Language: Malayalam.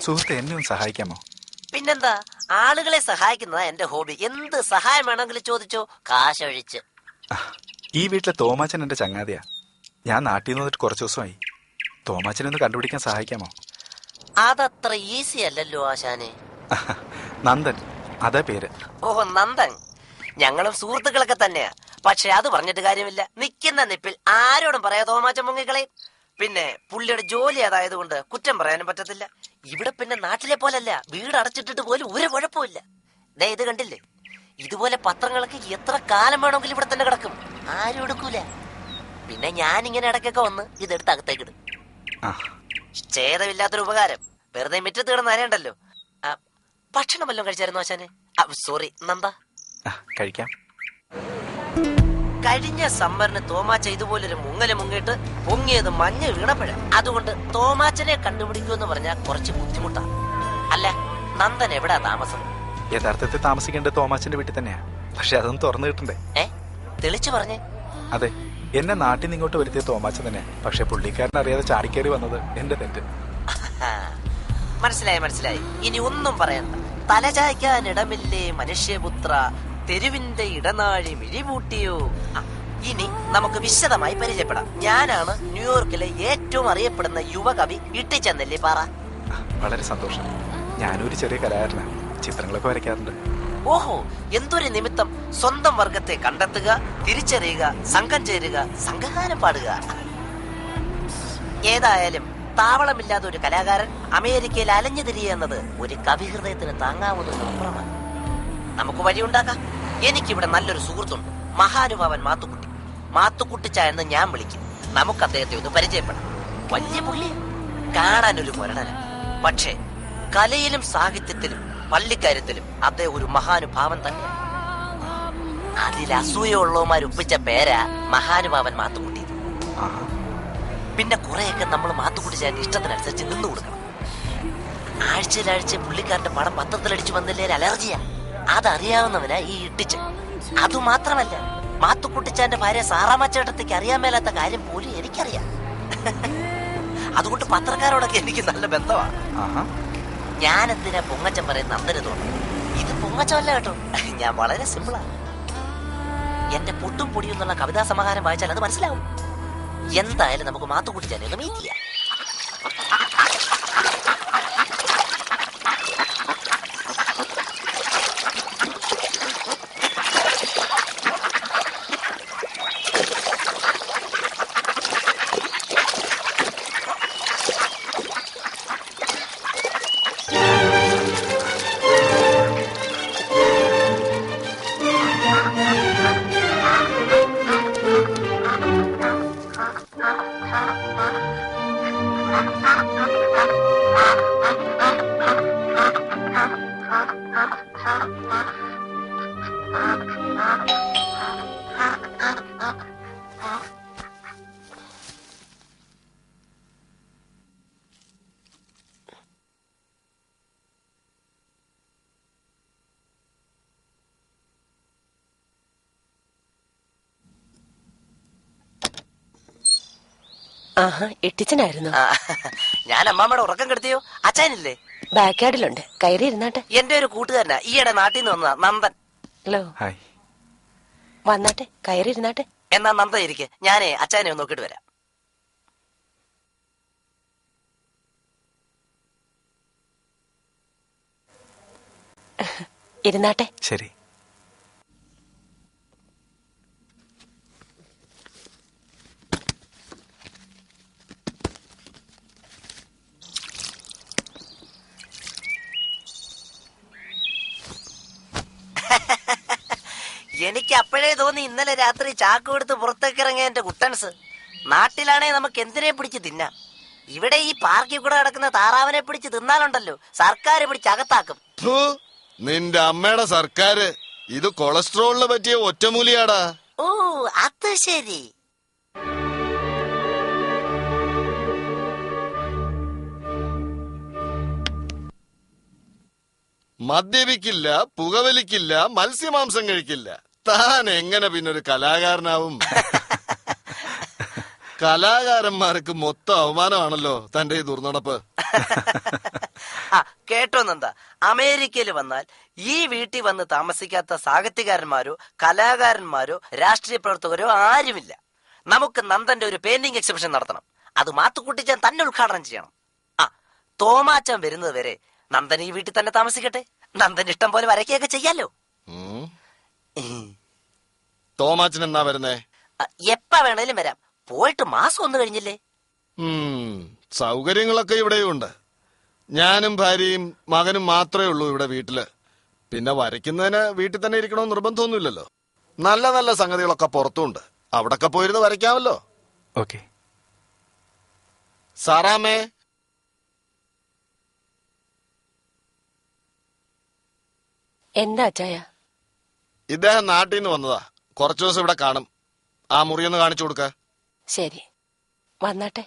സുഹൃത്ത് എന്നെ ഒന്ന് സഹായിക്കാമോ? പിന്നെന്താ, ആളുകളെ സഹായിക്കുന്നതാ എന്റെ ഹോബി. എന്ത് സഹായം വേണമെങ്കിലും ചോദിച്ചോ, കാശൊഴിച്ച്. ഈ വീട്ടിലെ തോമാച്ചൻ എന്റെ ചങ്ങാതിയാ. ഞാൻ നാട്ടിൽ നിന്ന് വന്നിട്ട് കുറച്ച് ദിവസമായി. തോമാച്ചനെ ഒന്ന് കണ്ടുപിടിക്കാൻ സഹായിക്കാമോ? അതത്ര ഈസി അല്ലല്ലോ ആശാനെ. നന്ദൻ, അതാ പേര്. ഓ, നന്ദൻ. ഞങ്ങളും സുഹൃത്തുക്കളൊക്കെ തന്നെയാ. പക്ഷെ അത് പറഞ്ഞിട്ട് കാര്യമില്ല. നിൽക്കുന്ന നിപ്പിൽ ആരോടും പറയാ തോമാച്ചൻ മുങ്ങിക്കളെ. പിന്നെ പുള്ളിയുടെ ജോലി അതായതുകൊണ്ട് കുറ്റം പറയാനും പറ്റത്തില്ല. ഇവിടെ പിന്നെ നാട്ടിലെ പോലല്ല, വീട് അടച്ചിട്ടിട്ട് പോലും ഒരു കുഴപ്പമില്ല. ദേ ഇത് കണ്ടില്ലേ, ഇതുപോലെ പത്രങ്ങളൊക്കെ എത്ര കാലം വേണമെങ്കിലും ഇവിടെ തന്നെ കിടക്കും, ആരും എടുക്കൂല. പിന്നെ ഞാനിങ്ങനെ ഇടയ്ക്കൊക്കെ വന്ന് ഇതെടുത്ത് അകത്തേക്കിടും. ഛേദമില്ലാത്തൊരു ഉപകാരം. വെറുതെ മുറ്റത്ത് കിടന്ന് അറിയണ്ടല്ലോ. ഭക്ഷണം വല്ലതും കഴിച്ചായിരുന്നു ആശാനെ? സോറി നന്ദ. കഴിക്കാം. കഴിഞ്ഞ സമ്മറിന് തോമാച്ച ഇതുപോലൊരു മുങ്ങിട്ട് പൊങ്ങിയത് മഞ്ഞ് വീണപ്പഴ. അതുകൊണ്ട് തോമാച്ചനെ കണ്ടുപിടിക്കുമെന്ന് പറഞ്ഞാൽ കുറച്ച് ബുദ്ധിമുട്ടാണ്. അല്ല, നന്ദൻ എവിടാ താമസം? യഥാർത്ഥത്തിൽ താമസിക്കേണ്ടത് തോമാച്ചന്റെ വീട്ടിൽ തന്നെയാ. പക്ഷെ അതൊന്നും തുറന്നു കിട്ടണ്ടേ? തെളിച്ചു പറഞ്ഞേ. അതെ, എന്നെ നാട്ടിൽ നിന്ന് ഇങ്ങോട്ട് വരുത്തിയ തോമാച്ചൻ തന്നെ. പക്ഷെ പുള്ളിക്കാരൻ അറിയാതെ ചാടിക്കേറി വന്നത് എന്റെ തെറ്റ്. മനസ്സിലായി. ഇനി ഒന്നും പറയണ്ട. തലചായ്ക്കാൻ ഇടമില്ലേ മനുഷ്യപുത്ര, തെരുവിന്റെ ഇടനാഴി മിഴിപൂട്ടിയോ. ഇനി നമുക്ക് വിശദമായി പരിചയപ്പെടാം. ഞാനാണ് ന്യൂയോർക്കിലെ ഏറ്റവും അറിയപ്പെടുന്ന യുവകവി ഇട്ടിച്ചെന്നല്ലേ പാറ. വളരെ സന്തോഷം. ഞാനൊരു ചെറിയ കലാകാരനാണ്, ചിത്രങ്ങളൊക്കെ വരയ്ക്കാറുണ്ട്. ഓഹോ, എന്തൊരു നിമിത്തം. സ്വന്തം വർഗത്തെ കണ്ടെത്തുക, തിരിച്ചറിയുക, സംഘം ചേരുക, സംഘഗാനം പാടുക. ഏതായാലും താവളമില്ലാത്ത ഒരു കലാകാരൻ അമേരിക്കയിൽ അലഞ്ഞു തിരിയുക എന്നത് ഒരു കവിഹൃദയത്തിന് താങ്ങാവുന്നതിനപ്പുറമാണ്. നമുക്ക് വഴിയുണ്ടാക്കാം. എനിക്കിവിടെ നല്ലൊരു സുഹൃത്തുണ്ട്, മഹാനുഭാവൻ മാത്തുക്കുട്ടി. മാത്തുക്കുട്ടിച്ച എന്ന് ഞാൻ വിളിക്കും. നമുക്ക് അദ്ദേഹത്തെ ഒന്ന് പരിചയപ്പെടാം. വലിയ പുള്ളി, കാണാനൊരു മുരടന. പക്ഷേ കലയിലും സാഹിത്യത്തിലും പള്ളിക്കാര്യത്തിലും അദ്ദേഹം ഒരു മഹാനുഭാവൻ തന്നെയാണ്. അതിൽ അസൂയുള്ളവന്മാർ ഒപ്പിച്ച പേരാ മഹാനുഭാവൻ മാത്തുക്കുട്ടി. പിന്നെ കുറെയൊക്കെ നമ്മൾ മാത്തുക്കുട്ടിച്ചാന്റെ ഇഷ്ടത്തിനനുസരിച്ച് നിന്നു കൊടുക്കണം. ആഴ്ചയിലാഴ്ച പുള്ളിക്കാരന്റെ പടം പത്രത്തിലടിച്ചു വന്നില്ലേ അലർജിയാ. അതറിയാവുന്നവനാ ഈ ഇട്ടിച്ചൻ. അതുമാത്രമല്ല, മാത്തുക്കുട്ടിച്ചാന്റെ ഭാര്യ സാറാമ്മച്ചേട്ടത്തേക്ക് അറിയാൻ മേലാത്ത കാര്യം പോലും എനിക്കറിയാം. അതുകൊണ്ട് പത്രക്കാരോടൊക്കെ എനിക്ക് നല്ല ബന്ധമാണ്. ഞാനെന്തിനാ പൊങ്ങച്ചൻ പറയുന്ന നന്ദന് തോന്നുന്നു? ഇത് പൊങ്ങച്ചമല്ല കേട്ടോ, ഞാൻ വളരെ സിമ്പിളാണ്. എന്റെ പൊട്ടും പൊടിയും എന്നുള്ള കവിതാ സമാഹാരം വായിച്ചാൽ അത് മനസ്സിലാവും. എന്തായാലും നമുക്ക് മാത്തുക്കുട്ടിച്ചാനെ ഒന്ന് മീറ്റ് ചെയ്യാം. എട്ടിച്ചനായിരുന്നു. ഞാൻ അമ്മാമ്മയുടെ ഉറക്കം കെടുത്തിയോ? അച്ഛനില്ലേ? ബാക്ക് യാർഡിലുണ്ട്, കയറി ഇരുന്നാട്ടെ. എന്റെ ഒരു കൂട്ടുകാരനാ, ഈയിടെ നാട്ടിൽ നിന്ന് വന്നതാ, നന്ദൻ. ഹലോ, വന്നാട്ടെ, കയറി ഇരുന്നാട്ടെ. എന്നാ നന്ദൻ ഇരിക്കെ, ഞാനേ അച്ഛനെ ഒന്ന് നോക്കിട്ട് വരാം. ഇരുന്നാട്ടെ. ശരി. എനിക്ക് അപ്പോഴേ തോന്നി ഇന്നലെ രാത്രി ചാക്ക് കൊടുത്ത് പുറത്തേക്ക് ഇറങ്ങിയ എന്റെ കുട്ടൻസ്. നാട്ടിലാണെ നമുക്ക് എന്തിനെ പിടിച്ച് തിന്നാം. ഇവിടെ ഈ പാർക്കിൽ കൂടെ കിടക്കുന്ന താറാവിനെ പിടിച്ച് തിന്നാലുണ്ടല്ലോ സർക്കാർ പിടിച്ച് അകത്താക്കും. നിന്റെ അമ്മയുടെ സർക്കാര് ഇത് കൊളസ്ട്രോളിന് പറ്റിയ ഒറ്റമൂലിയാടാ. ഓ, അത് ശരി. മദ്യപിക്കില്ല, പുകവലിക്കില്ല, മത്സ്യമാംസം കഴിക്കില്ല. താൻ എങ്ങനെ പിന്നൊരു കലാകാരനാവും? കലാകാരന്മാർക്ക് മൊത്തം അവമാനമാണല്ലോ തന്റെ ഈ ദുർനടപ്പ്. കേട്ടോന്നെന്താ, അമേരിക്കയിൽ വന്നാൽ ഈ വീട്ടിൽ വന്ന് താമസിക്കാത്ത സാഹിത്യകാരന്മാരോ കലാകാരന്മാരോ രാഷ്ട്രീയ പ്രവർത്തകരോ ആരുമില്ല. നമുക്ക് നന്ദന്റെ ഒരു പെയിന്റിംഗ് എക്സിബിഷൻ നടത്തണം. അത് മാത്തുക്കുട്ടിച്ചാൻ തന്നെ ഉദ്ഘാടനം ചെയ്യണം. ആ, തോമാച്ചൻ വരുന്നത് വരെ നന്ദൻ ഈ വീട്ടിൽ തന്നെ താമസിക്കട്ടെ. നന്ദൻ ഇഷ്ടം പോലെ വരയ്ക്കുകയൊക്കെ ചെയ്യാലോ. തോമാച്ചൻ എന്നാ വരുന്നേ? എപ്പ വേണേലും വരാം. പോയിട്ട് മാസം ഒന്ന് കഴിഞ്ഞില്ലേ? സൗകര്യങ്ങളൊക്കെ ഇവിടെയുണ്ട്. ഞാനും ഭാര്യയും മകനും മാത്രമേ ഉള്ളൂ ഇവിടെ വീട്ടില്. പിന്നെ വരയ്ക്കുന്നതിന് വീട്ടിൽ തന്നെ ഇരിക്കണമെന്ന് നിർബന്ധമൊന്നുമില്ലല്ലോ. നല്ല നല്ല സംഗതികളൊക്കെ പുറത്തുണ്ട്. അവിടൊക്കെ പോയിരുന്ന് വരയ്ക്കാമല്ലോ. ഓക്കെ. സാറാമേ, എന്താ അച്ചായ? ഇദ്ദേഹം നാട്ടിൽ നിന്ന് വന്നതാ. കുറച്ചു ദിവസം ഇവിടെ കാണും. ആ മുറിയൊന്ന് കാണിച്ചു കൊടുക്ക. ശരി, വന്നാട്ടെ.